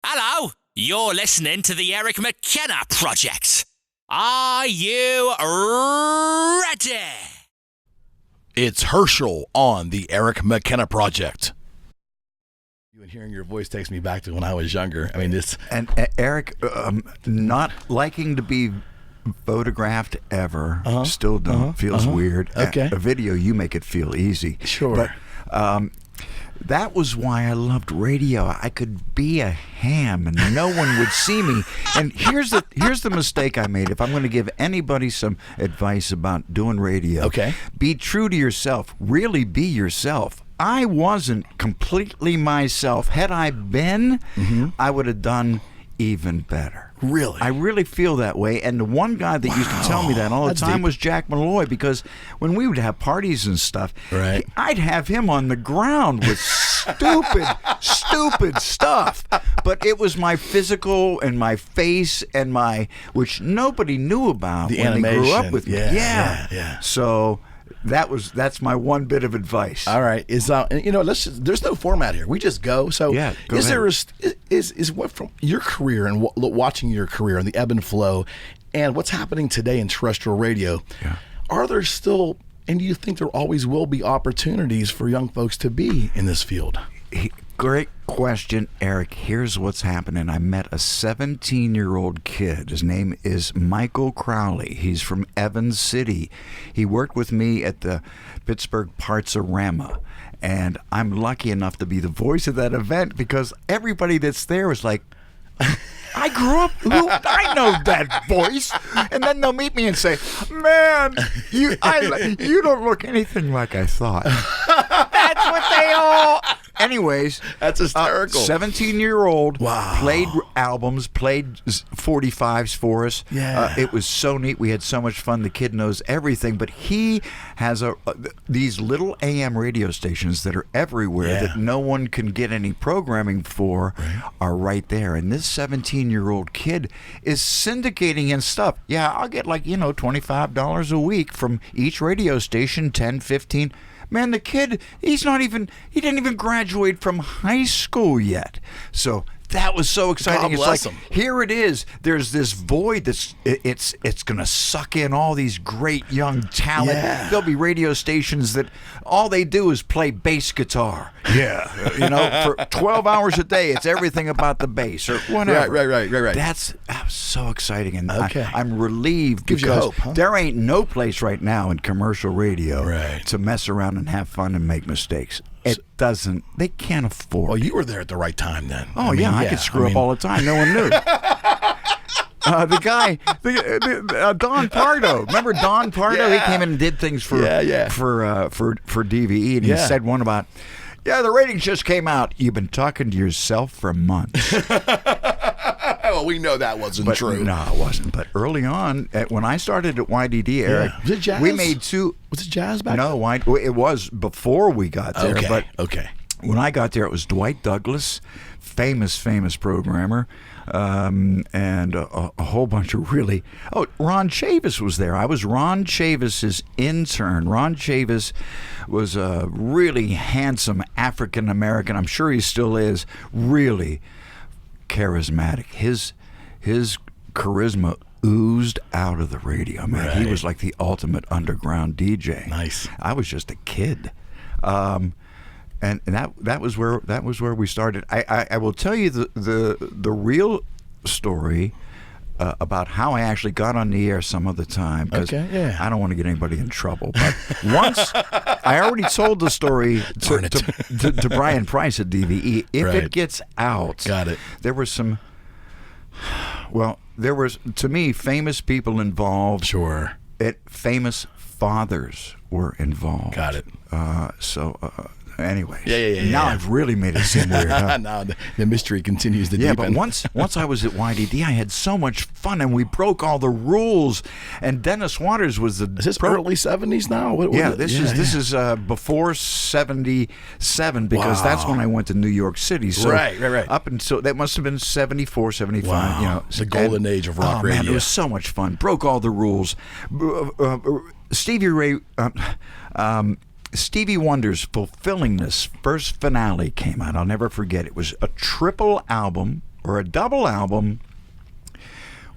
Hello, you're listening to the Eric McKenna Project. Are you ready? It's Herschel on the Eric McKenna Project. You and hearing your voice takes me back to when I was younger. I mean, this and Eric, not liking to be photographed ever, still don't, feels weird. Okay. A video, you make it feel easy. Sure. But that was why I loved radio. I could be a ham and no one would see me. And here's the mistake I made. If I'm going to give anybody some advice about doing radio, okay, be true to yourself. Really be yourself. I wasn't completely myself. Had I been, I would have done even better. Really? I really feel that way. And the one guy that used to tell me that all the time was Jack Malloy, because when we would have parties and stuff, right, I'd have him on the ground with stupid stuff. But it was my physical and my face and which nobody knew about the when animation. they grew up with me. Yeah. So that's my one bit of advice. All right, there's no format here. We just go. So yeah, is what from your career and watching your career and the ebb and flow, and what's happening today in terrestrial radio? Yeah. Are there still, and do you think there always will be opportunities for young folks to be in this field? Great question, Eric. Here's what's happening. I met a 17-year-old kid. His name is Michael Crowley. He's from Evans City. He worked with me at the Pittsburgh Parts-A-Rama, and I'm lucky enough to be the voice of that event because everybody that's there was like, I grew up, I know that voice. And then they'll meet me and say, man, you don't look anything like I thought. That's what they all... Anyways, that's hysterical. 17-year-old, wow, played albums, played 45s for us. Yeah, it was so neat. We had so much fun. The kid knows everything, but he has these little AM radio stations that are everywhere that no one can get any programming for. Are right there. And this 17-year-old kid is syndicating and stuff. Yeah, I'll get $25 a week from each radio station, 10, 15. Man, the kid, he didn't even graduate from high school yet. So that was so exciting. God bless like, him. Here it is. There's this void it's going to suck in all these great young talent. Yeah. There'll be radio stations that all they do is play bass guitar. Yeah. For 12 hours a day, it's everything about the bass or whatever. Right. That was so exciting. And okay. I'm relieved Gives because you hope, huh? there ain't no place right now in commercial radio right, to mess around and have fun and make mistakes. They can't afford. Well, you were there at the right time then. Oh, I could screw up all the time. No one knew. The guy, Don Pardo. Remember Don Pardo? Yeah. He came in and did things for DVE, and he said one about, the ratings just came out. You've been talking to yourself for months. Well, we know that wasn't true. No, it wasn't. But early on, when I started at WYDD, Eric, was it jazz? We made two. Was it jazz back then? No, it was before we got there. Okay. But when I got there, it was Dwight Douglas, famous programmer, and a whole bunch of really... Oh, Ron Chavis was there. I was Ron Chavis's intern. Ron Chavis was a really handsome African-American. I'm sure he still is. Really charismatic. His charisma oozed out of the radio, man. Right. He was like the ultimate underground DJ. Nice. I was just a kid. And that was where we started. I will tell you the real story about how I actually got on the air some other time, because I don't want to get anybody in trouble. But once I already told the story to Brian Price at DVE. If it gets out, there was some. Well, there was, to me, famous people involved. Sure. Famous fathers were involved. Got it. Anyways, now I've really made it seem weird. Huh? Now the mystery continues to deepen. But once I was at YDD, I had so much fun, and we broke all the rules. And Dennis Waters was the. Is this early 70s now? This is before 77, because that's when I went to New York City. So right. Up until that must have been 74, 75. Wow. The golden age of rock radio. Man, it was so much fun. Broke all the rules. Stevie Wonder's Fulfillingness first finale came out. I'll never forget. It was a triple album or a double album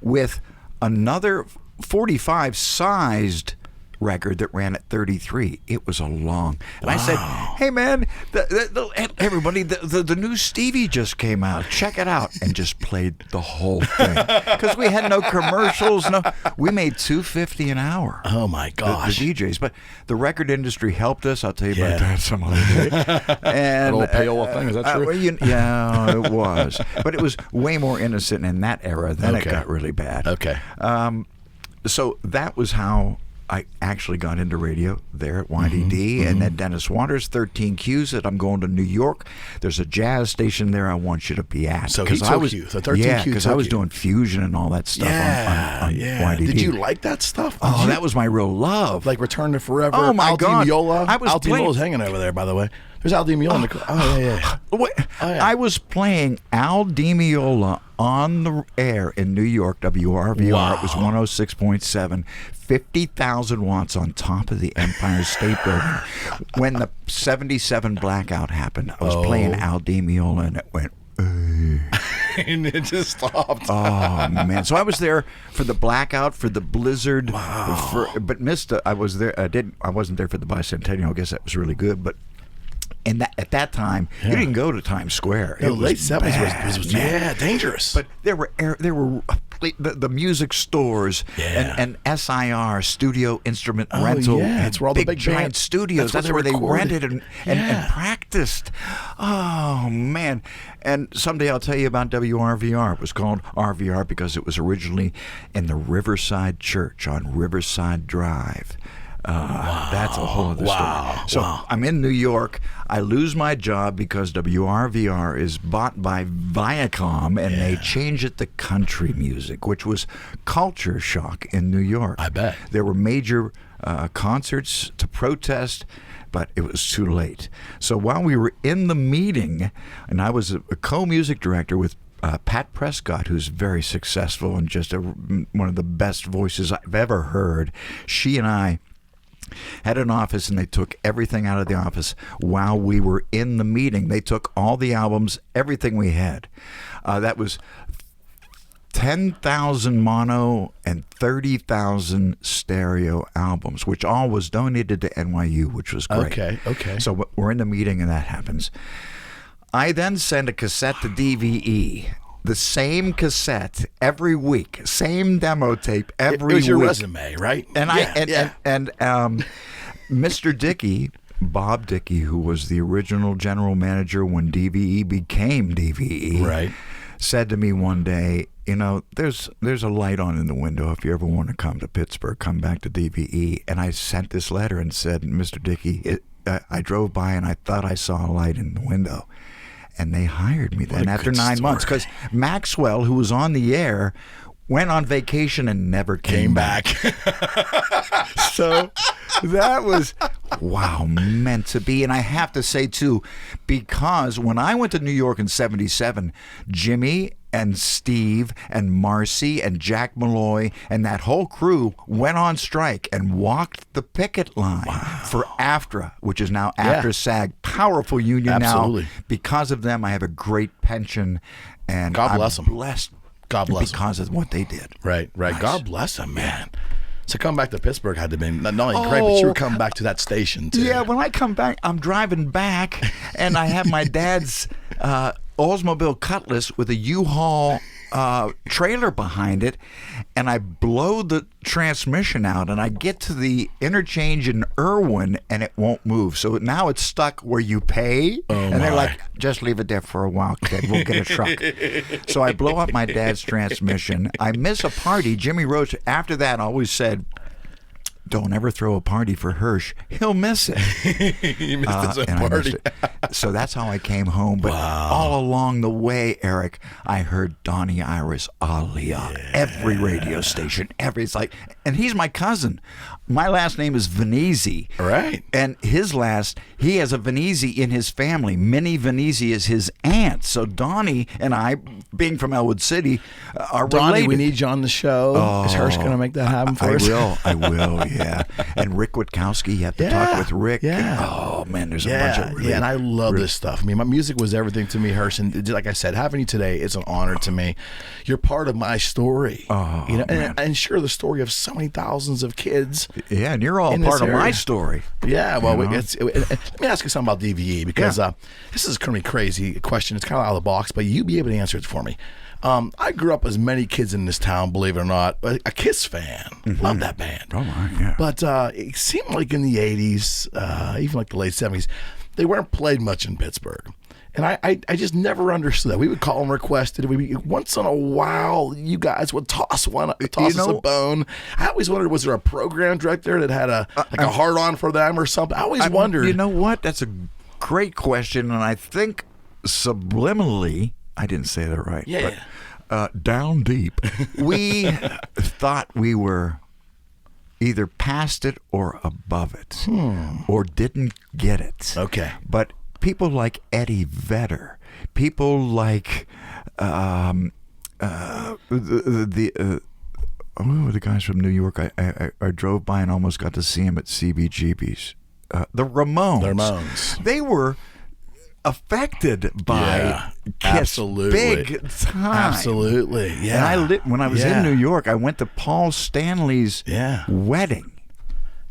with another 45 sized record that ran at 33. It was a long. And I said, hey man, everybody, the new Stevie just came out. Check it out. And just played the whole thing. Because we had no commercials. We made $2.50 an hour. Oh my gosh. The DJs. But the record industry helped us. I'll tell you about that some other day. And old payola thing, is that true? Yeah, it was. But it was way more innocent in that era. Then it got really bad. Okay. So that was how I actually got into radio there at WYDD, and then Dennis Waters, 13 Qs, said, I'm going to New York. There's a jazz station there I want you to be at. So he took you. So 13 Qs because I was doing fusion and all that stuff on WYDD. Did you like that stuff? That was my real love. Like Return to Forever? Oh, my God. Miola? I was Al Di playing... Meola's hanging over there, by the way. There's Al Di Meola in the... Oh, yeah. I was playing Al Di Meola on the air in New York, WRVR. Wow. It was 106.7, 50,000 watts on top of the Empire State Building. When the 77 blackout happened, I was playing Al Di Meola, and it went... And it just stopped. Oh man! So I was there for the blackout, for the blizzard, but missed. I was there. I wasn't there for the bicentennial. I guess that was really good, but. And at that time, you didn't go to Times Square. The late 70s was dangerous. But there were the music stores and SIR, studio instrument rental. Yeah, it's where all the big giant studios. That's where they rented and practiced. Oh man! And someday I'll tell you about WRVR. It was called RVR because it was originally in the Riverside Church on Riverside Drive. That's a whole other story. So I'm in New York. I lose my job because WRVR is bought by Viacom, and they change it to country music, which was culture shock in New York. I bet. There were major concerts to protest, but it was too late. So while we were in the meeting, and I was a co-music director with Pat Prescott, who's very successful and just one of the best voices I've ever heard, she and I had an office, and they took everything out of the office while we were in the meeting. They took all the albums, everything we had. That was 10,000 mono and 30,000 stereo albums, which all was donated to NYU, which was great. Okay. So we're in the meeting, and that happens. I then send a cassette to DVE. The same cassette every week, same demo tape every week. It was your resume, right? And Mr. Dickey, Bob Dickey, who was the original general manager when DVE became DVE, right, said to me one day, there's a light on in the window. If you ever want to come to Pittsburgh, come back to DVE. And I sent this letter and said, Mr. Dickey, I drove by and I thought I saw a light in the window. And they hired me then after 9 months, because Maxwell, who was on the air, went on vacation and never came back. So that was, meant to be. And I have to say, too, because when I went to New York in 77, Jimmy and Steve and Marcy and Jack Malloy and that whole crew went on strike and walked the picket line for AFTRA, which is now AFTRA-SAG, powerful union now. Because of them, I have a great pension, and God bless them. Blessed. God bless because of what they did. Right. Nice. God bless them, man. So come back to Pittsburgh had to be not only great, but you were coming back to that station too. Yeah, when I come back, I'm driving back, and I have my dad's Oldsmobile Cutlass with a U-Haul trailer behind it, and I blow the transmission out, and I get to the interchange in Irwin, and it won't move. So now it's stuck where you pay, and they're like, just leave it there for a while, kid. We'll get a truck. So I blow up my dad's transmission. I miss a party. Jimmy Roach, after that, always said, don't ever throw a party for Hirsch. He'll miss it. He missed his own party. So that's how I came home. But all along the way, Eric, I heard Donnie Iris, Aliyah, every radio station, it's like, and he's my cousin. My last name is Venezi. Right. And he has a Venezi in his family. Minnie Venezi is his aunt. So Donnie and I, being from Elwood City, are Donnie, related. we need you on the show. Is Herschel going to make that happen for us? I will, yeah. And Rick Witkowski, you have to talk with Rick. Yeah. Oh, Oh man, there's a bunch of really, and I love this stuff. I mean, my music was everything to me, Herschel. And like I said, having you today is an honor to me. You're part of my story. Oh, you know, man. and sure, the story of so many thousands of kids. Yeah, and you're all part of my story. Yeah, well, You know? let me ask you something about DVE, because this is going to be crazy question. It's kind of out of the box, but you be able to answer it for me. I grew up as many kids in this town, believe it or not, a Kiss fan. Love that band. Oh my, yeah. But it seemed like in the 80s, even like the late 70s, they weren't played much in Pittsburgh. And I just never understood that. We would call them requested. Once in a while, you guys would toss us a bone. I always wondered, was there a program director that had a hard on for them or something? I always wondered. You know what? That's a great question, and I think subliminally, I didn't say that right. Yeah. But, down deep, we thought we were either past it or above it, or didn't get it. Okay. But people like Eddie Vedder, people like who were the guys from New York? I drove by and almost got to see him at CBGB's. The Ramones. They were affected by Kiss big time. Absolutely. Yeah. And when I was in New York, I went to Paul Stanley's wedding.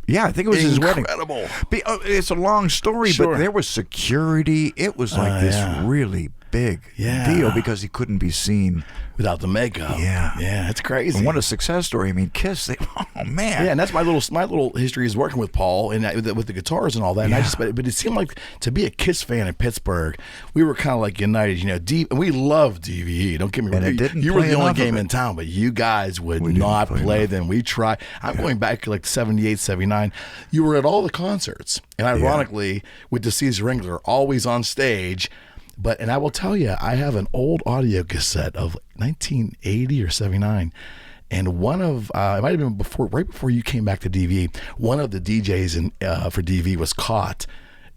Yeah, I think it was his wedding. Incredible. It's a long story, but there was security. It was like this really big deal because he couldn't be seen without the makeup. Yeah, it's crazy. And what a success story! I mean, Kiss. Oh man. Yeah, and that's my little history is working with Paul and with the guitars and all that. And but it seemed like to be a Kiss fan in Pittsburgh, we were kind of like united. You know, and we love DVE. Don't get me wrong. You were the only game in town, but you guys would not play them. We tried. I'm going back to like 78, 79. You were at all the concerts, and ironically, with the Caesar Ringler always on stage. And I will tell you, I have an old audio cassette of 1980 or 79, and one of it might have been right before you came back to DVE. One of the DJs for DVE was caught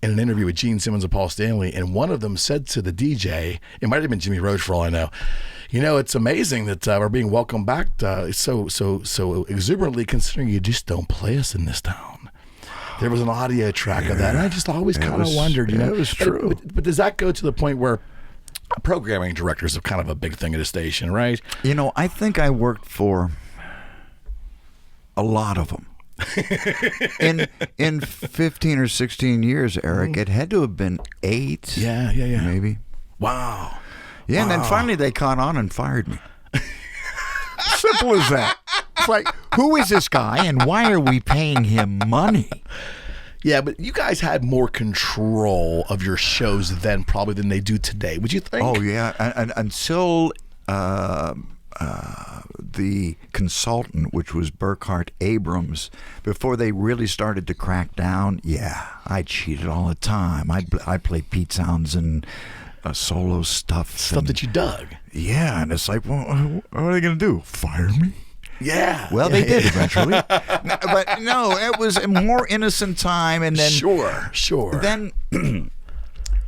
in an interview with Gene Simmons and Paul Stanley, and one of them said to the DJ, it might have been Jimmy Roach for all I know, you know, it's amazing that we're being welcomed back so exuberantly, considering you just don't play us in this town. There was an audio track of that, and I just always kind of wondered, you know. It was true. But does that go to the point where programming directors are kind of a big thing at a station, right? You know, I think I worked for a lot of them. in 15 or 16 years, Eric, it had to have been 8. Yeah. Maybe. Wow. Yeah, and then finally they caught on and fired me. Simple as that. It's like, who is this guy and why are we paying him money? Yeah, but you guys had more control of your shows then probably than they do today. Would you think? Oh, yeah. And until the consultant, which was Burkhart Abrams, before they really started to crack down, I cheated all the time. I'd play Pete Sounds and solo stuff that you dug. Yeah, and it's like, well, what are they going to do? Fire me? Yeah. Well, they did eventually. But no, it was a more innocent time. And then Sure. Then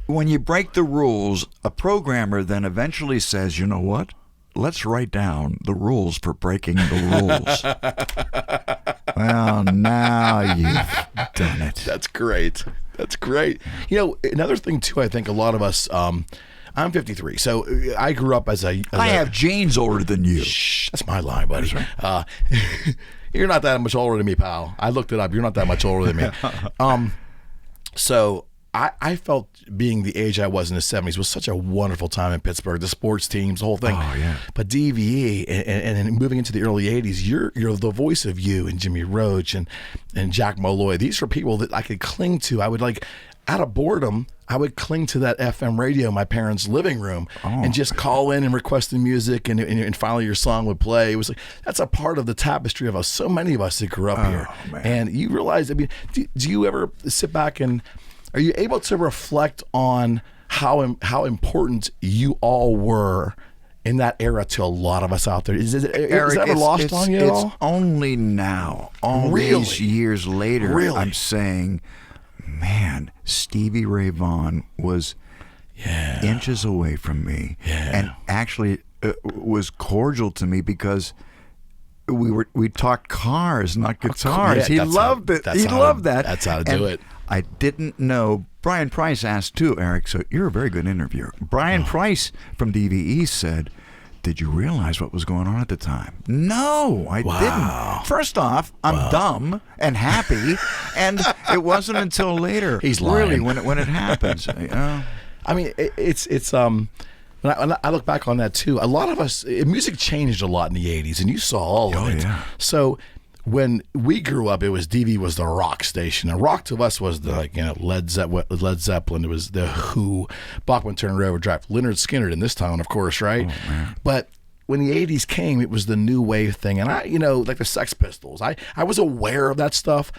when you break the rules, a programmer then eventually says, you know what? Let's write down the rules for breaking the rules. Well, now you've done it. That's great. You know, another thing, too, I think a lot of us, I'm 53, so I grew up as I have genes older than you. Shh, that's my line, buddy. Right. You're not that much older than me, pal. I looked it up. You're not that much older than me. So I felt being the age I was in the 70s was such a wonderful time in Pittsburgh. The sports teams, the whole thing. Oh, yeah. But DVE and moving into the early 80s, you're the voice of you and Jimmy Roach and Jack Molloy. These were people that I could cling to. I would out of boredom, I would cling to that FM radio in my parents' living room and just call in and request the music, and finally your song would play. It was like, that's a part of the tapestry of us. So many of us that grew up here. Man. And you realize, I mean, do you ever sit back and are you able to reflect on how important you all were in that era to a lot of us out there? Is it ever lost on you at all? It's only now, all these years later, I'm saying, man, Stevie Ray Vaughan was inches away from me and actually was cordial to me because we talked cars, not guitars. He loved it. He loved that. That's how to do it. I didn't know. Brian Price asked too, Eric. So you're a very good interviewer. Brian Price from DVE said, "Did you realize what was going on at the time?" No, I didn't. First off, I'm dumb and happy, and it wasn't until later. He's lying. Really when it happens. I mean, it's when I look back on that too, a lot of us, music changed a lot in the 80s, and you saw all of it. Yeah. So when we grew up, it was DV was the rock station, and rock to us was the Led Zeppelin, it was the Who, Bachman Turner Overdrive, Lynyrd Skynyrd in this town, of course, right? Oh, man. But when the 80s came, it was the new wave thing, and I, like the Sex Pistols, I was aware of that stuff.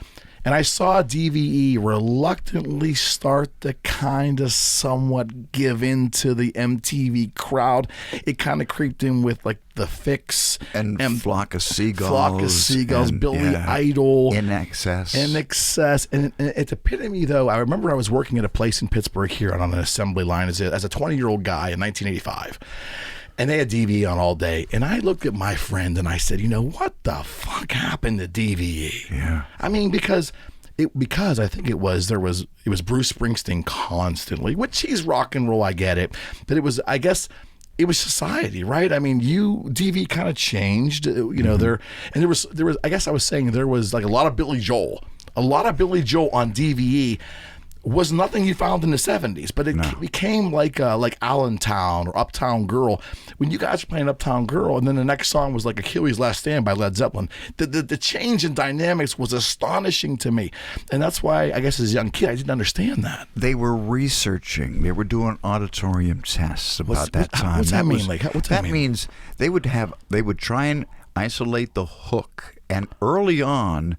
And I saw DVE reluctantly start to kind of somewhat give in to the MTV crowd. It kind of creeped in with like The Fix and Flock of Seagulls, and, Billy Idol, In Excess. And it's epitome though. I remember I was working at a place in Pittsburgh here on an assembly line as a 20-year-old guy in 1985. And they had DVE on all day. And I looked at my friend and I said, what the fuck happened to DVE? Yeah. I mean, because I think it was Bruce Springsteen constantly, which he's rock and roll, I get it. But I guess it was society, right? I mean, DVE kind of changed, there was, I guess I was saying there was like a lot of Billy Joel on DVE. Was nothing you found in the 70s, but it became like Allentown or Uptown Girl. When you guys were playing Uptown Girl, and then the next song was like Achilles' Last Stand by Led Zeppelin, the change in dynamics was astonishing to me. And that's why, I guess as a young kid, I didn't understand that. They were researching. They were doing auditorium tests about that time. What's that mean? That means they would try and isolate the hook. And early on,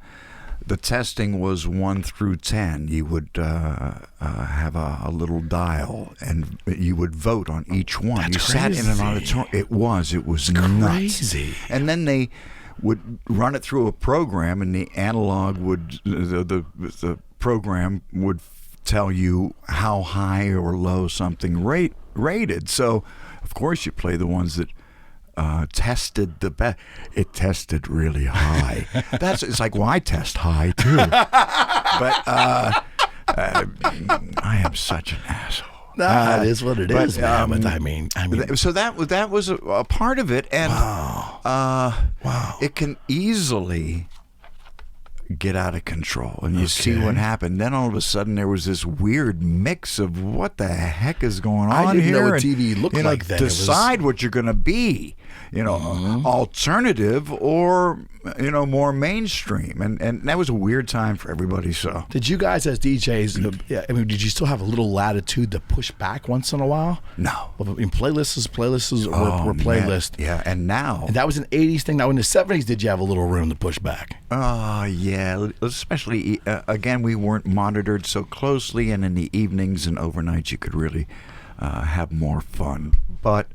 the testing was 1 through 10. You would have a little dial, and you would vote on each one. That's you crazy. Sat in an auditorium. It was crazy. Nuts. And then they would run it through a program, and the analog the program would tell you how high or low something rated. So, of course, you play the ones that tested the best. It tested really high. It's like, well, I test high too. But I am such an asshole. That is what it is, man. But I mean, so that was a part of it, and wow, it can easily get out of control, and you see what happened. Then all of a sudden there was this weird mix of what the heck is going on here. I didn't know what TV looked like then. Decide what you're going to be, alternative or more mainstream, and that was a weird time for everybody. So did you guys as DJs? Did you still have a little latitude to push back once in a while? No. I mean, playlists were playlists. Yeah, and now that was an 80s thing. Now in the 70s, did you have a little room to push back? Yeah, especially again, we weren't monitored so closely, and in the evenings and overnights, you could really have more fun. But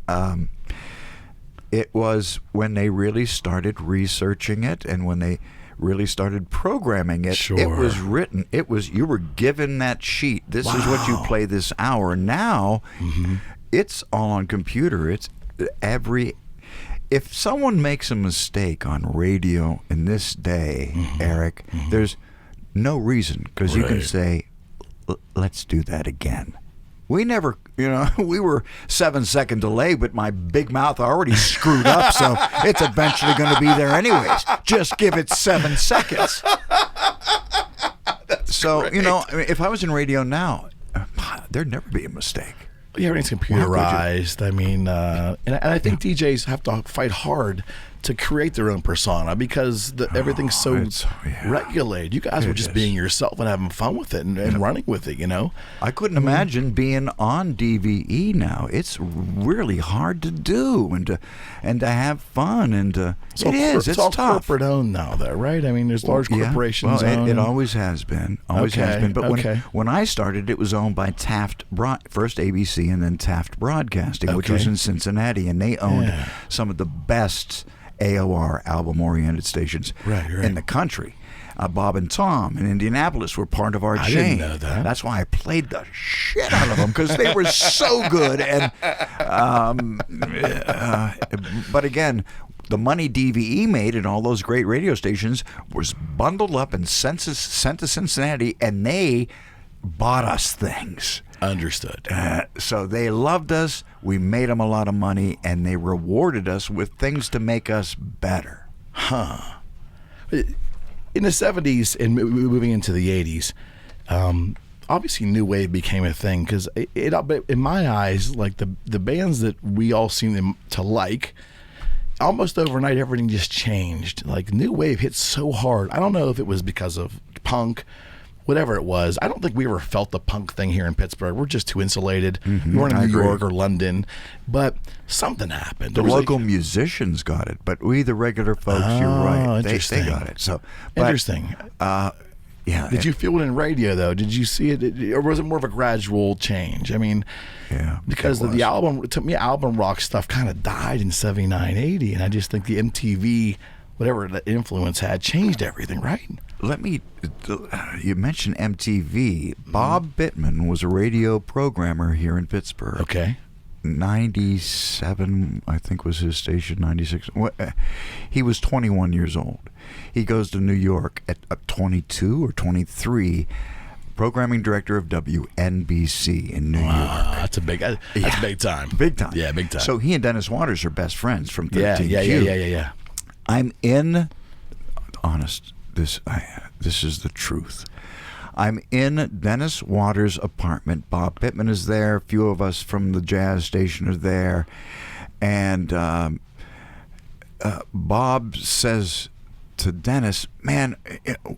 it was when they really started researching it, and when they really started programming it. Sure. It was written. You were given that sheet. This is what you play this hour. Now, it's all on computer. It's if someone makes a mistake on radio in this day, Eric, there's no reason, because you can say, let's do that again. We never, we were 7-second delay, but my big mouth already screwed up, so it's eventually going to be there anyways. Just give it 7 seconds. So, great. If I was in radio now, there'd never be a mistake. Yeah, everything's computerized. I mean, and I think DJs have to fight hard to create their own persona, because everything's so regulated. You guys were just being yourself and having fun with it and running with it, I couldn't imagine being on DVE now. It's really hard to do and to have fun and to. It's all tough. corporate owned now, though, right? I mean, there's large corporations. Well, it always has been. But when I started, it was owned by Taft first ABC and then Taft Broadcasting, which was in Cincinnati, and they owned some of the best AOR, album-oriented stations in the country. Bob and Tom in Indianapolis were part of our chain. I didn't know that. That's why I played the shit out of them, because they were so good. And but again, the money DVE made and all those great radio stations was bundled up and sent to Cincinnati, and they bought us things. Understood. So they loved us. We made them a lot of money, and they rewarded us with things to make us better. Huh. In the 70s and moving into the 80s, obviously new wave became a thing because in my eyes, like the bands that we all seem to like, almost overnight everything just changed. Like new wave hit so hard. I don't know if it was because of punk, whatever it was. I don't think we ever felt the punk thing here in Pittsburgh. We're just too insulated. We weren't in New York or London, but something happened. The local musicians got it, but we, the regular folks, you're right. They got it. So interesting. Yeah. Did you feel it in radio though? Did you see it, or was it more of a gradual change? I mean, yeah, because the album, to me, album rock stuff kind of died in 79, 80, and I just think the MTV, whatever the influence had, changed everything, right? You mentioned MTV. Bob Bittman was a radio programmer here in Pittsburgh. Okay. 97, I think was his station, 96. He was 21 years old. He goes to New York at 22 or 23, programming director of WNBC in New York. That's big time. Big time. Yeah, big time. So he and Dennis Waters are best friends from 13Q. Yeah. I'm in, honest, this is the truth. I'm in Dennis Waters' apartment. Bob Bittman is there. A few of us from the jazz station are there. And Bob says to Dennis, man,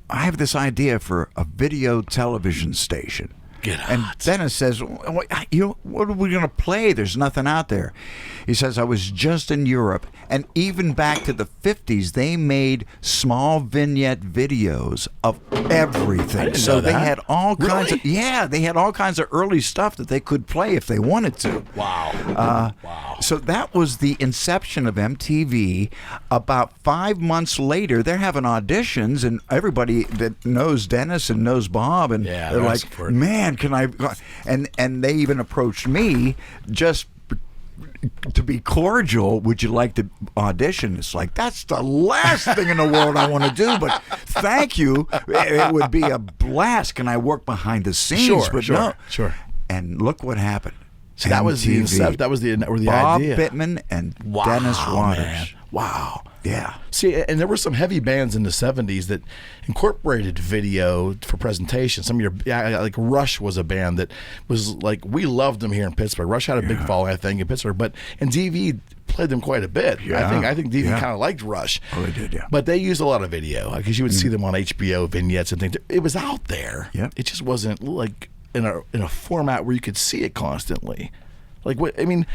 I have this idea for a video television station. And Dennis says, what are we going to play? There's nothing out there. He says, I was just in Europe, and even back to the 50s, they made small vignette videos of everything. So they had all kinds of, they had all kinds of early stuff that they could play if they wanted to. Wow. So that was the inception of MTV. About 5 months later, they're having auditions, and everybody that knows Dennis and knows Bob, and they're like, man, can I? And they even approached me just to be cordial. Would you like to audition? It's like, that's the last thing in the world I want to do, but thank you. It would be a blast. Can I work behind the scenes? Sure. And look what happened. So that was the idea. Bob Bittman and Dennis Waters. Man. Wow. Yeah. See, and there were some heavy bands in the 70s that incorporated video for presentation. Some of like Rush was a band that was like, we loved them here in Pittsburgh. Rush had a big following, I think, in Pittsburgh, and DV played them quite a bit. Yeah. I think DV kind of liked Rush. Oh, they did, yeah. But they used a lot of video because you would see them on HBO vignettes and things. It was out there. Yeah. It just wasn't like in a format where you could see it constantly. Like what? I mean.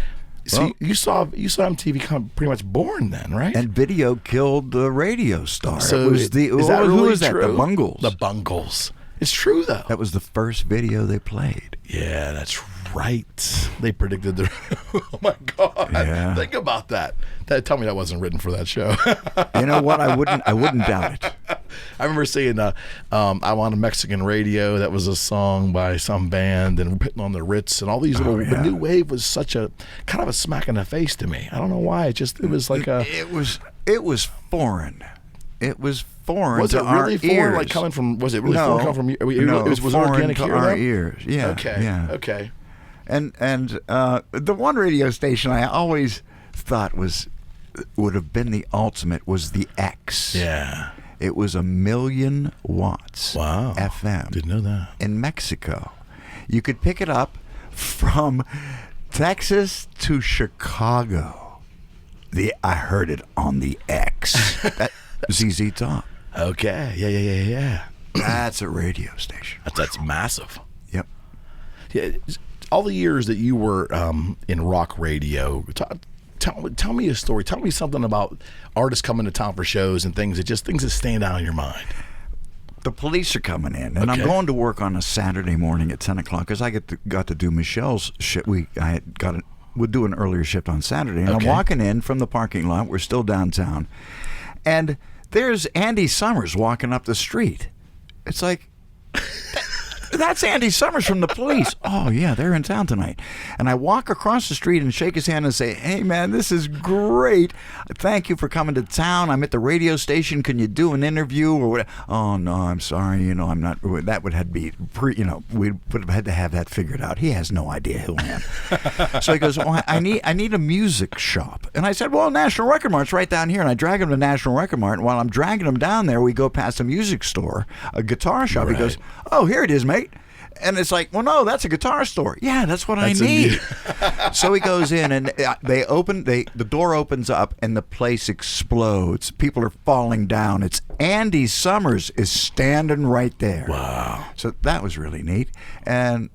So you saw MTV come pretty much born then, right? And video killed the radio star. So it was who was that? The Bungles. The Bungles. It's true though. That was the first video they played. Yeah, that's right. They predicted the. Oh my God! Yeah. Think about that. Tell me that wasn't written for that show. You know what? I wouldn't doubt it. I remember seeing "I'm on a Mexican Radio." That was a song by some band, and Putting on the Ritz, and all these little. The new wave was such a kind of a smack in the face to me. I don't know why. It was like a. It was foreign. It was foreign. Was it really foreign? Ears. Like coming from? Was it really foreign? Coming from? No, it was foreign organic to here, our though? ears. Yeah. Okay. Yeah. Okay. And the one radio station I always thought would have been the ultimate was the X. Yeah. It was 1 million watts. Wow. FM. Didn't know that. In Mexico. You could pick it up from Texas to Chicago. I heard it on the X. That ZZ Top. Okay. Yeah. That's a radio station. That's massive. Yep. Yeah. All the years that you were in rock radio, tell me a story. Tell me something about artists coming to town for shows and things that stand out in your mind. The Police are coming in, and I'm going to work on a Saturday morning at 10 o'clock because I got to do Michelle's shift. We'd do an earlier shift on Saturday, and I'm walking in from the parking lot. We're still downtown, and there's Andy Summers walking up the street. It's like, That's Andy Summers from the Police. Oh, yeah, they're in town tonight. And I walk across the street and shake his hand and say, hey, man, this is great. Thank you for coming to town. I'm at the radio station. Can you do an interview or what? Oh, no, I'm sorry. I'm not. That would have to be, we would have had to have that figured out. He has no idea who I am. So he goes, I need a music shop. And I said, well, National Record Mart's right down here. And I drag him to National Record Mart. And while I'm dragging him down there, we go past a music store, a guitar shop. Right. He goes, oh, here it is, mate. And it's like, well, no, that's a guitar store. Yeah, that's what I need. So he goes in, and the door opens up, and the place explodes. People are falling down. It's Andy Summers is standing right there. Wow. So that was really neat. And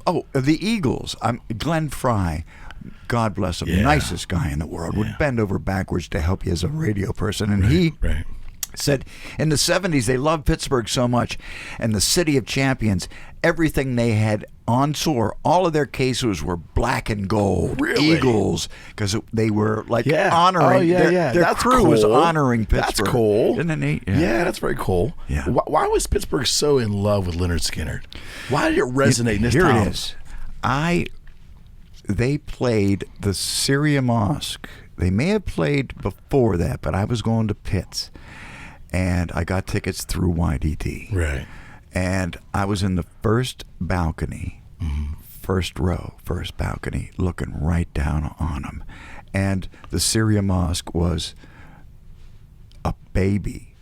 the Eagles. Glenn Fry. God bless him, nicest guy in the world, would bend over backwards to help you as a radio person. And he said in the 70s they loved Pittsburgh so much, and the City of Champions, everything they had on tour, all of their cases were black and gold. Really? Eagles, because they were like honoring. Their crew was honoring Pittsburgh. That's cool. Isn't it neat? Yeah, that's very cool. Yeah. Why was Pittsburgh so in love with Lynyrd Skynyrd? Why did it resonate in this Here town? It is. They played the Syria Mosque. They may have played before that, but I was going to Pitts, and I got tickets through YDD. Right. And I was in the first balcony, first row, first balcony, looking right down on them. And the Syria Mosque was a baby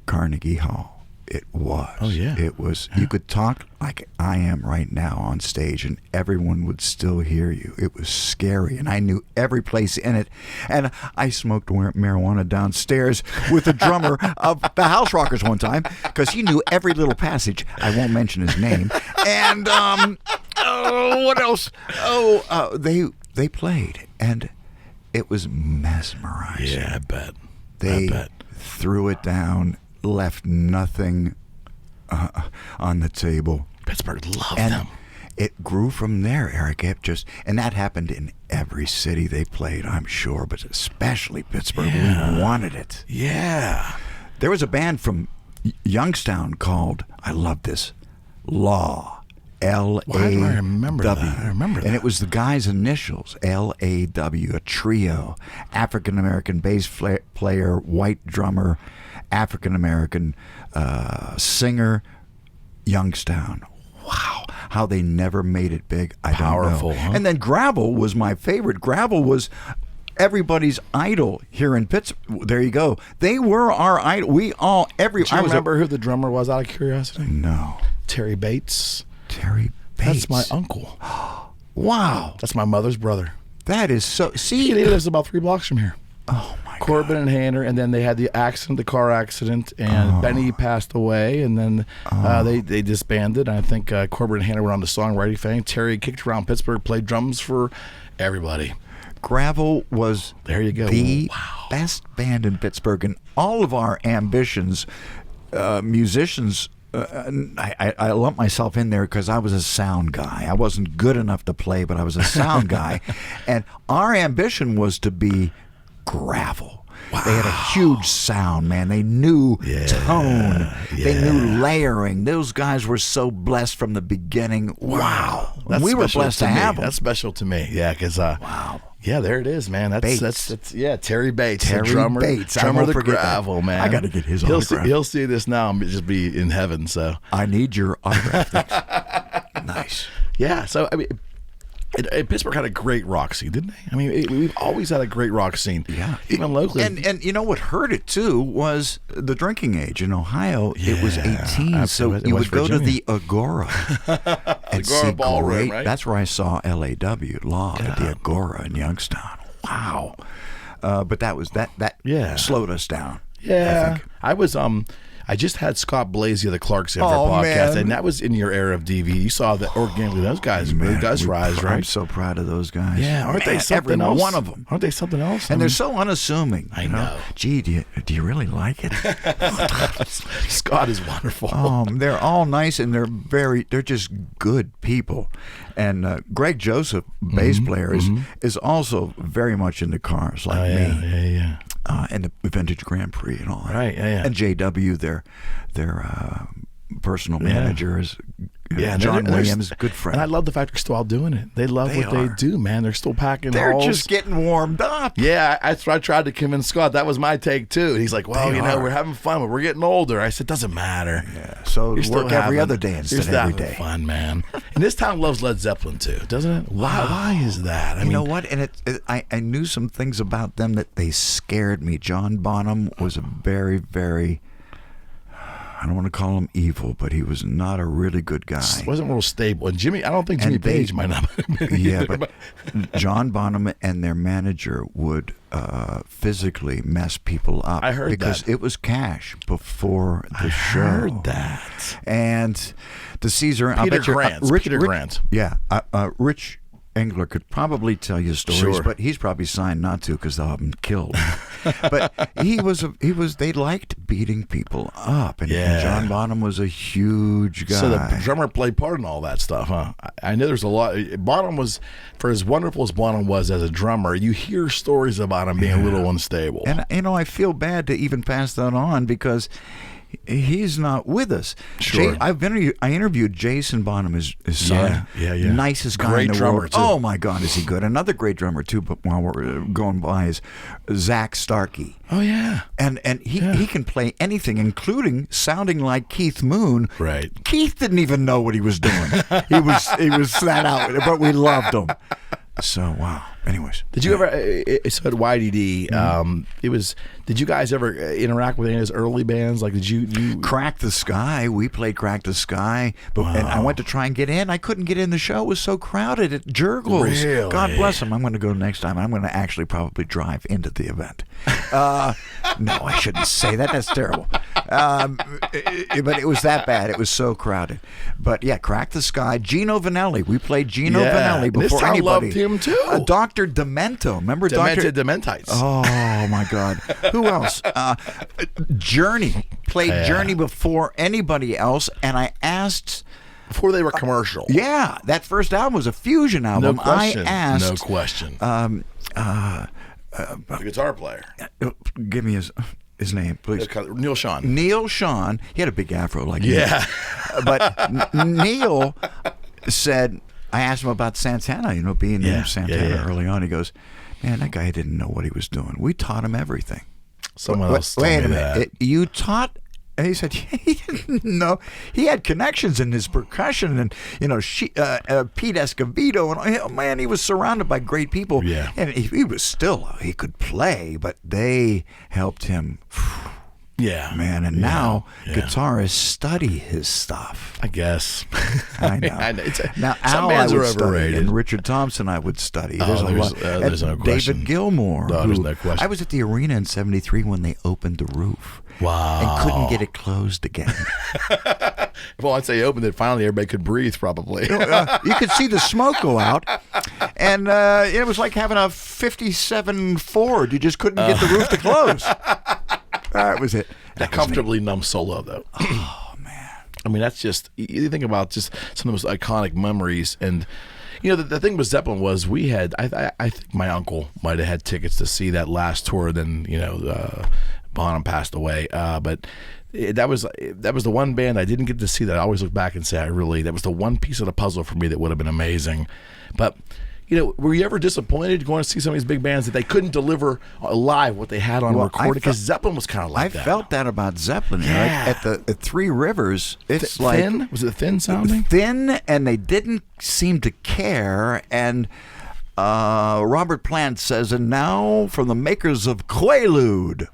Carnegie Hall. It was. Oh, yeah. It was. Yeah. You could talk like I am right now on stage, and everyone would still hear you. It was scary, and I knew every place in it. And I smoked marijuana downstairs with the drummer of the House Rockers one time, because he knew every little passage. I won't mention his name. And what else? They played, and it was mesmerizing. Yeah, I bet. They threw it down. Left nothing on the table. Pittsburgh loved and them. It grew from there, Eric. And that happened in every city they played, I'm sure, but especially Pittsburgh. Yeah. We wanted it. Yeah. There was a band from Youngstown called, I love this, Law. L-A-W. Why do I remember that? I remember that. And it was the guy's initials, L-A-W, a trio, African-American bass player, white drummer, African-American singer, Youngstown. Wow. How they never made it big, I Powerful, don't know. Huh? And then Gravel was my favorite. Gravel was everybody's idol here in Pittsburgh. There you go. They were our idol. We all, Do you remember who the drummer was, out of curiosity? No. Terry Bates. Terry Bates. That's my uncle. Wow. That's my mother's brother. That is so. See, he lives about 3 blocks from here. Oh my God. Corbin and Hanner, and then they had the car accident, and Benny passed away, and then they disbanded. And I think Corbin and Hanner were on the songwriting thing. Terry kicked around Pittsburgh, played drums for everybody. Gravel was the best band in Pittsburgh, and all of our ambitions, musicians. I lumped myself in there because I was a sound guy. I wasn't good enough to play, but I was a sound guy, and our ambition was to be Gravel. Wow. They had a huge sound, man. They knew tone. Yeah. They knew layering. Those guys were so blessed from the beginning. Wow. We were blessed to have them. That's special to me. Yeah, because wow. Yeah, there it is, man. That's Terry Bates, Terry drummer of the Gravel, that. man. I got to get his autograph. He'll see this now and just be in heaven. So I need your autograph. Nice. Yeah. So I mean, Pittsburgh had a great rock scene, didn't they? I mean, we've always had a great rock scene. Yeah, even locally. And you know what hurt it too was the drinking age in Ohio. It was 18, so you would go to the Agora and see ballroom, right? That's where I saw LAW Law at the Agora in Youngstown. Wow, but that was that slowed us down. Yeah, I was I just had Scott Blasey of the Clarks in for a podcast, and that was in your era of DV. You saw that organically those guys rise, right? I'm so proud of those guys. Yeah, aren't they something else? One of them. Aren't they something else? And they're so unassuming. I know. Gee, do you really like it? Scott is wonderful. They're all nice, and they're just good people. And Greg Joseph, bass player, is also very much into cars like me. Yeah. And the Vintage Grand Prix and all that. Right, yeah. And JW, their personal manager, Yeah, John Williams, good friend. And I love the fact they're still out doing it. They love what they do, man. They're still packing They're halls. just getting warmed up. Yeah, I tried to convince Scott. That was my take, too. And he's like, well, we're having fun, but we're getting older. I said, doesn't matter. Yeah, so work every other day instead of every day. Fun, man. And this town loves Led Zeppelin, too, doesn't it? Why is that? I mean, know what? And I knew some things about them that they scared me. John Bonham was a very, very... I don't want to call him evil, but he was not a really good guy. Wasn't real stable. And Jimmy, I don't think Jimmy Page might not have been Yeah, either, but John Bonham and their manager would physically mess people up. I heard because that. it was cash before the show. I heard that. And the Caesar... Peter Grant. Yeah. Rich Engler could probably tell you stories, Sure. but he's probably signed not to because they'll have him killed. But they liked beating people up, and John Bonham was a huge guy. So the drummer played part in all that stuff, huh? I know there's a lot. Bonham was, for as wonderful as Bonham was as a drummer, you hear stories about him being a little unstable. And I feel bad to even pass that on because he's not with us. Sure. I interviewed Jason Bonham, his son. Yeah. Nicest guy in the drummer, world. too. Oh, my God, is he good. Another great drummer, too, but while we're going by, is Zach Starkey. Oh, yeah. And he can play anything, including sounding like Keith Moon. Right. Keith didn't even know what he was doing. he was that out, but we loved him. So, wow. Anyways. Did you ever, so at YDD, did you guys ever interact with any of his early bands? Like, did you Crack the Sky? We played Crack the Sky, and I went to try and get in. I couldn't get in. The show was so crowded at Jurgles. Really? God bless him. I'm going to go next time. I'm going to actually probably drive into the event. No, I shouldn't say that. That's terrible. But it was that bad. It was so crowded. But yeah, Crack the Sky. Gino Vanelli. We played Gino Vanelli before this town anybody. loved him too. Dr. Demento. Remember Demented Dementites. Oh my God. Who else? Journey. Played Journey before anybody else, and I asked... Before they were commercial. Yeah, that first album was a fusion album. No question. I asked... No question. The guitar player. Give me his name, please. Neil Schon. Neil Schon. He had a big afro like me. Yeah. But Neil said... I asked him about Santana, being in Santana early on. He goes, man, that guy didn't know what he was doing. We taught him everything. Someone else told wait me a minute. that. You taught... And he said, he didn't know. He had connections in his percussion and, Pete Escovedo. And, man, he was surrounded by great people. Yeah. And he was still, he could play, but they helped him. Yeah. Man, and now guitarists study his stuff. I guess. I know. Now, some Al bands I would are study, overrated. and Richard Thompson I would study. There's no question. David Gilmour. No, there's no question. I was at the arena in '73 when they opened the roof. Wow. And couldn't get it closed again. Well, I'd say opened it. Finally, everybody could breathe, probably. You could see the smoke go out. And it was like having a 57 Ford. You just couldn't get the roof to close. That was it. That comfortably numb solo, though. Oh, man. I mean, that's just, you think about just some of those iconic memories. And, the thing with Zeppelin was we had, I think my uncle might have had tickets to see that last tour. Then, Bonham passed away. But that was the one band I didn't get to see that I always look back and say, that was the one piece of the puzzle for me that would have been amazing. But, were you ever disappointed going to see some of these big bands that they couldn't deliver live what they had on recording? Because Zeppelin was kind of like that. I felt that about Zeppelin. Yeah. At Three Rivers, it's thin? Was it thin sounding? Thin, and they didn't seem to care. And Robert Plant says, and now from the makers of Quaalude,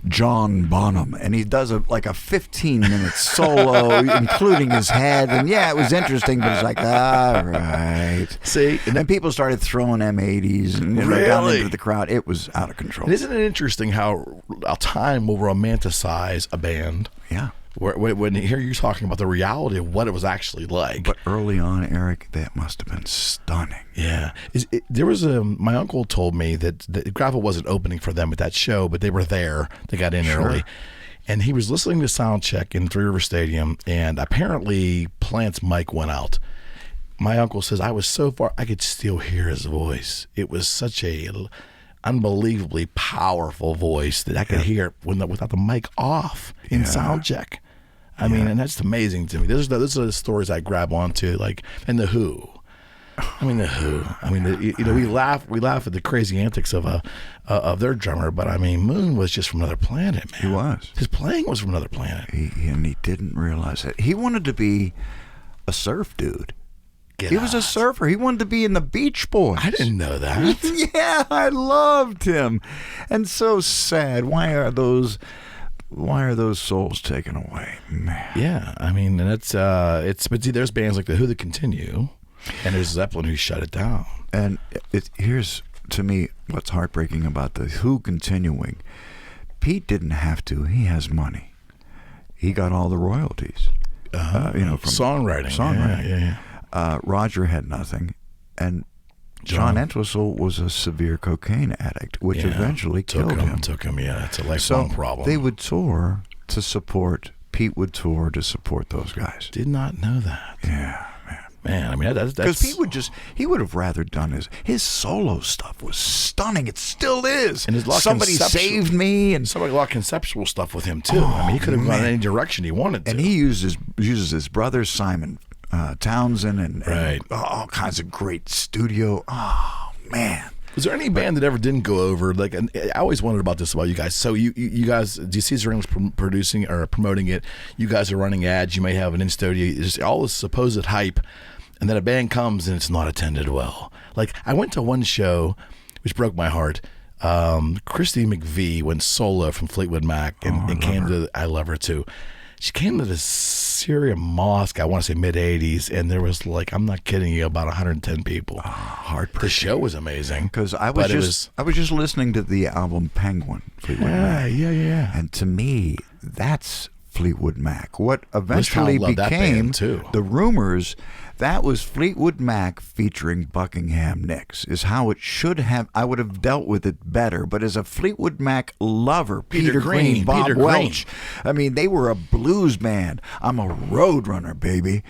John Bonham, and he does a 15-minute solo, including his head, and it was interesting, but it's like, all right. See, and then people started throwing M80s and down into the crowd. It was out of control. And isn't it interesting how time will romanticize a band? Yeah. When here you're talking about the reality of what it was actually like. But early on, Eric, that must have been stunning. Yeah. There was my uncle told me that Gravel wasn't opening for them at that show, but they were there. They got in early. And he was listening to sound check in Three River Stadium, and apparently Plant's mic went out. My uncle says, I was so far, I could still hear his voice. It was such a unbelievably powerful voice that I could hear without the mic off in sound check. I mean, and that's amazing to me. Those are the stories I grab onto, like, and the Who. I mean, the Who. I mean, we laugh at the crazy antics of their drummer, but I mean, Moon was just from another planet, man. He was. His playing was from another planet. He didn't realize it. He wanted to be a surf dude. He was a surfer. He wanted to be in the Beach Boys. I didn't know that. Yeah, I loved him. And so sad. Why are those souls taken away, man? Yeah, I mean, and but see, there's bands like the Who that continue, and there's Zeppelin who shut it down. And here's, to me, what's heartbreaking about the Who continuing. Pete didn't have to. He has money. He got all the royalties. From songwriting. Yeah. Roger had nothing, and John Entwistle was a severe cocaine addict, which eventually killed him. It's a lifelong problem. They would tour to support. Pete would tour to support those guys. Did not know that. Yeah, man. I mean, that's because Pete he would have rather done his solo stuff was stunning. It still is. And Somebody saved me, and somebody a lot of conceptual stuff with him too. I mean, he could have gone in any direction he wanted to. And he uses his brother Simon Townsend and all kinds of great studio. Oh man. Was there any band that ever didn't go over? Like, and I always wondered about this about you guys. So you guys, DC's Ring was producing or promoting it. You guys are running ads. You may have an in studio. Just all this supposed hype, and then a band comes and it's not attended well. Like, I went to one show, which broke my heart. Christy McVie went solo from Fleetwood Mac and came to. I love her too. She came to the Syria Mosque, I want to say mid-'80s, and there was, like, I'm not kidding you, about 110 people. Heartbreaking. The show was amazing. Because I was just listening to the album Penguin, Fleetwood Mac. Yeah. And to me, that's Fleetwood Mac. What eventually became the Rumors, that was Fleetwood Mac featuring Buckingham Nicks, is how it should have. I would have dealt with it better, but as a Fleetwood Mac lover, Peter Green, Bob Welch, I mean, they were a blues band. I'm a roadrunner, baby.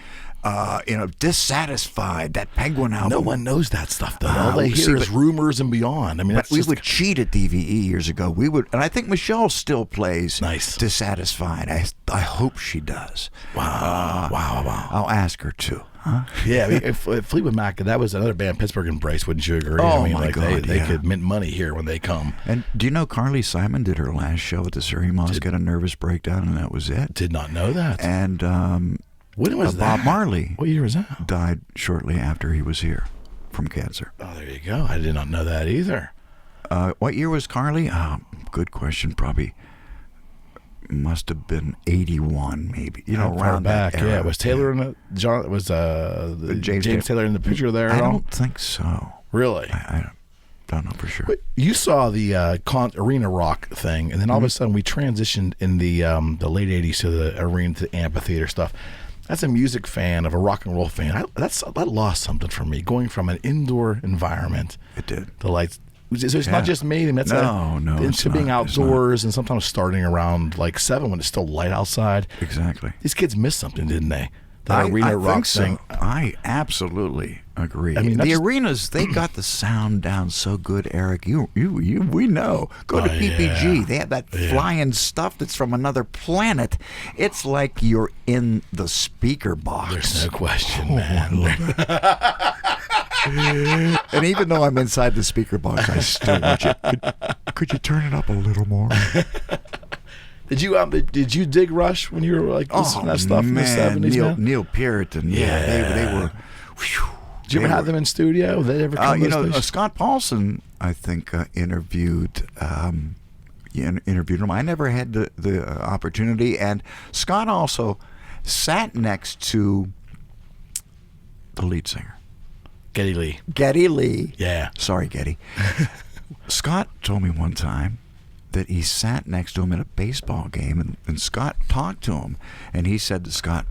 Dissatisfied, that Penguin album. No one knows that stuff, though. All they hear is Rumors and Beyond. I mean, we would cheat at DVE years ago. We would, and I think Michelle still plays Dissatisfied. I hope she does. Wow. I'll ask her too. Huh? Yeah, I mean, if Fleetwood Mac, that was another band Pittsburgh embraced, wouldn't you agree? Oh, I mean, my God, they could mint money here when they come. And do you know Carly Simon did her last show at the Surrey Mosque, got a nervous breakdown, and that was it? Did not know that. And when was that? Bob Marley. What year was that? Died shortly after he was here from cancer. Oh, there you go. I did not know that either. What year was Carly? Good question. Probably must have been 81, maybe. Around back. That era. Yeah, was Taylor in the John? Was James Taylor in the picture there? I don't think so. Really? I don't know for sure. But you saw the arena rock thing, and then all of a sudden we transitioned in the late '80s to the arena, to the amphitheater stuff. As a music fan, of a rock and roll fan, that lost something for me. Going from an indoor environment, it did. The lights. So it's not just me. I mean, that's into being outdoors and sometimes starting around like 7 when it's still light outside. Exactly. These kids missed something, didn't they? The arena rock thing. I absolutely agree. I mean, the arenas, they got the sound down so good, Eric. We know. Go to PPG. Yeah. They have that flying stuff that's from another planet. It's like you're in the speaker box. There's no question, man. And even though I'm inside the speaker box, I still want you. Could you turn it up a little more? Did you dig Rush when you were like listening to that stuff in the 70s? Neil Peart, and they were. Whew, did you ever have them in studio? Did they ever come? Scott Paulson, I think, interviewed him. I never had the opportunity, and Scott also sat next to the lead singer. Geddy Lee. Yeah. Sorry, Geddy. Scott told me one time that he sat next to him at a baseball game, and Scott talked to him, and he said to Scott,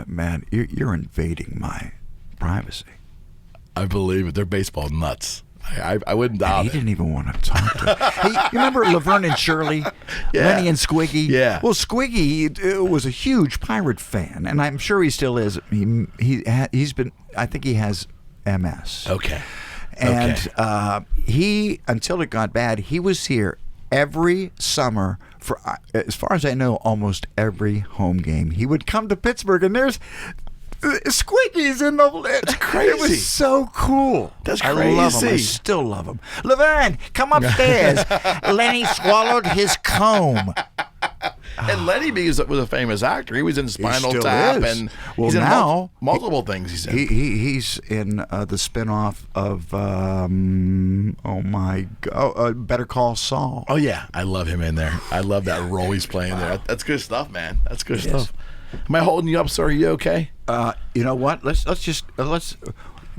man, you're invading my privacy. I believe it. They're baseball nuts. I wouldn't doubt it. He didn't even want to talk to him. You remember Laverne and Shirley? Yeah. Lenny and Squiggy? Yeah. Well, Squiggy was a huge Pirate fan, and I'm sure he still is. He's been, I think he has MS. Okay. And he, until it got bad, he was here every summer for, as far as I know, almost every home game. He would come to Pittsburgh, and there's Squeaky's in the. It's crazy. It was so cool. That's crazy. crazy. I love him. I still love him. Laverne, come upstairs. Lenny swallowed his comb. And Lenny was a famous actor. He was in Spinal Tap, and well, he's in now multiple things. He said he's in the spinoff of Better Call Saul. Oh yeah, I love him in there. I love that role he's playing there. That's good stuff, man. That's good stuff. Am I holding you up, sir? Are you okay? You know what? Let's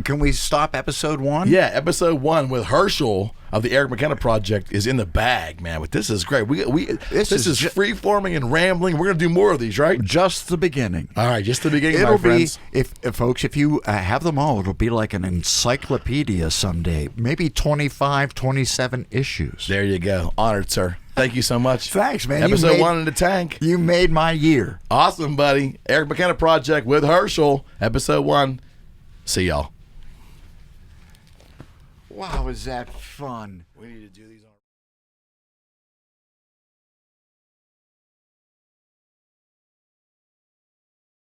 Can we stop episode 1? Yeah, episode 1 with Herschel of the Eric McKenna Project is in the bag, man. But this is great. This is free-forming and rambling. We're going to do more of these, right? Just the beginning. All right, just the beginning, It'll my friends. If folks, if you have them all, it'll be like an encyclopedia someday. Maybe 25, 27 issues. There you go. Honored, sir. Thank you so much. Thanks, man. Episode 1 in the tank. You made my year. Awesome, buddy. Eric McKenna Project with Herschel, episode 1. See y'all. Wow, is that fun? We need to do these on